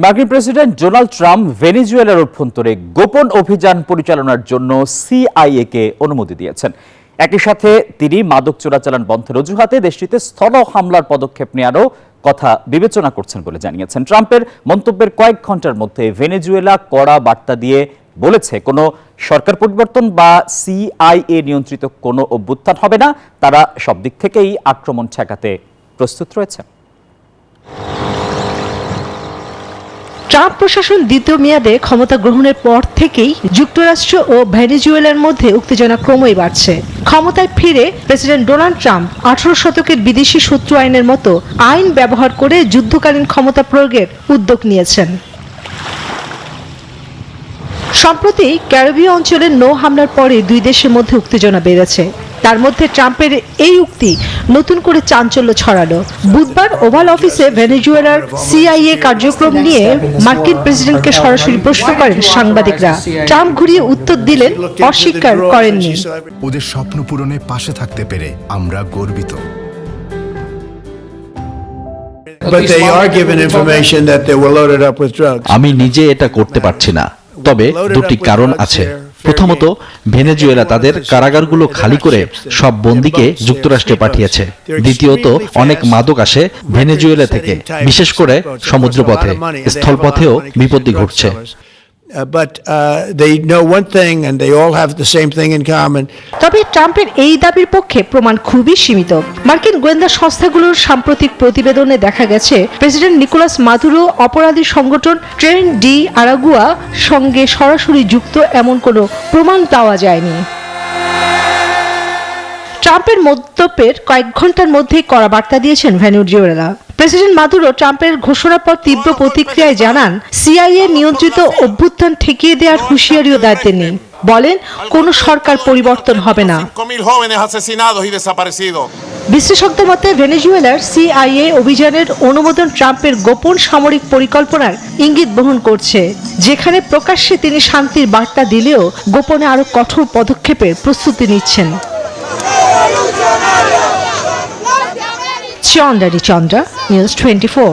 মার্কিন president Donald Trump ভেনেজুয়েলার অভ্যন্তরে গোপন অভিযান পরিচালনার জন্য সিআইএ-কে অনুমতি দিয়েছেন। একই সাথে তিনি মাদক চোরাচালান বন্ধের অজুহাতে দেশটিতে স্থল হামলার পদক্ষেপ নেওয়ারও কথা বিবেচনা করছেন বলে জানিয়েছেন। ট্রাম্পের মন্তব্যের কয়েক ঘন্টার মধ্যে ভেনেজুয়েলা কড়া বার্তা দিয়ে বলেছে, কোনো সরকার পরিবর্তন বা সিআইএ নিয়ন্ত্রিত কোনো অভ্যুত্থান হবে না। তারা সব দিক থেকেই আক্রমণ ঠেকাতে প্রস্তুত রয়েছে। ট্রাম্প প্রশাসন দ্বিতীয় মেয়াদে ক্ষমতা গ্রহণের পর থেকেই যুক্তরাষ্ট্র ও ভেনেজুয়েলার মধ্যে উত্তেজনা ক্রমই বাড়ছে। ক্ষমতায় ফিরে প্রেসিডেন্ট ডোনাল্ড ট্রাম্প 18 শতকের বিদেশি শত্রু আইনের মতো আইন ব্যবহার করে যুদ্ধকালীন ক্ষমতা প্রয়োগের উদ্যোগ নিয়েছেন। সম্প্রতি ক্যারিবীয় অঞ্চলের নৌ হামলার পরে দুই দেশের মধ্যে উত্তেজনা বেড়েছে। তার মধ্যে ট্রাম্পের এই উক্তি নতুন করে চাঞ্চল্য ছড়ালো। বুধবার ওভাল অফিসে ভেনেজুয়েলার সিআইএ কার্যক্রম নিয়ে মার্কিন প্রেসিডেন্টকে সরাসরি প্রশ্ন করেন সাংবাদিকরা। ট্রাম্প ঘুরিয়ে উত্তর দিলেন, অস্বীকার করেননি। ওদের স্বপ্ন পূরণে পাশে থাকতে পেরে আমরা গর্বিত। আমি নিজে এটা করতে পারছি না, তবে দুটি কারণ আছে। প্রথমত, ভেনেজুয়েলা তাদের কারাগারগুলো খালি করে সব বন্দীকে যুক্তরাষ্ট্রে পাঠিয়েছে। দ্বিতীয়ত, অনেক মাদক আসে ভেনেজুয়েলা থেকে, বিশেষ করে সমুদ্রপথে। স্থলপথেও বিপত্তি ঘটছে। তবে ট্রাম্পের এই দাবির পক্ষে প্রমাণ খুবই সীমিত। মার্কিন গোয়েন্দা সংস্থাগুলোর সাম্প্রতিক প্রতিবেদনে দেখা গেছে, প্রেসিডেন্ট নিকোলাস মাদুরো অপরাধী সংগঠন ট্রেন ডি আরাগুয়া সঙ্গে সরাসরি যুক্ত এমন কোনো প্রমাণ পাওয়া যায়নি। ট্রাম্পের মন্তব্যের কয়েক ঘন্টার মধ্যেই কড়া বার্তা দিয়েছেন ভেনেজুয়েলা। প্রেসিডেন্ট মাদুরো ট্রাম্পের ঘোষণার পর তীব্র প্রতিক্রিয়ায় জানান, সিআইএ নিয়ন্ত্রিত অভ্যুত্থান ঠেকিয়ে দেওয়ার হুঁশিয়ারিও দায়িত্বে নেই। বলেন, কোনো সরকার পরিবর্তন হবে না। বিশ্লেষকদের মতে ভেনেজুয়েলার সিআইএ অভিযানের অনুমোদন ট্রাম্পের গোপন সামরিক পরিকল্পনার ইঙ্গিত বহন করছে, যেখানে প্রকাশ্যে তিনি শান্তির বার্তা দিলেও গোপনে আরো কঠোর পদক্ষেপের প্রস্তুতি নিচ্ছেন। চন্দ্রা, নিউজ 24।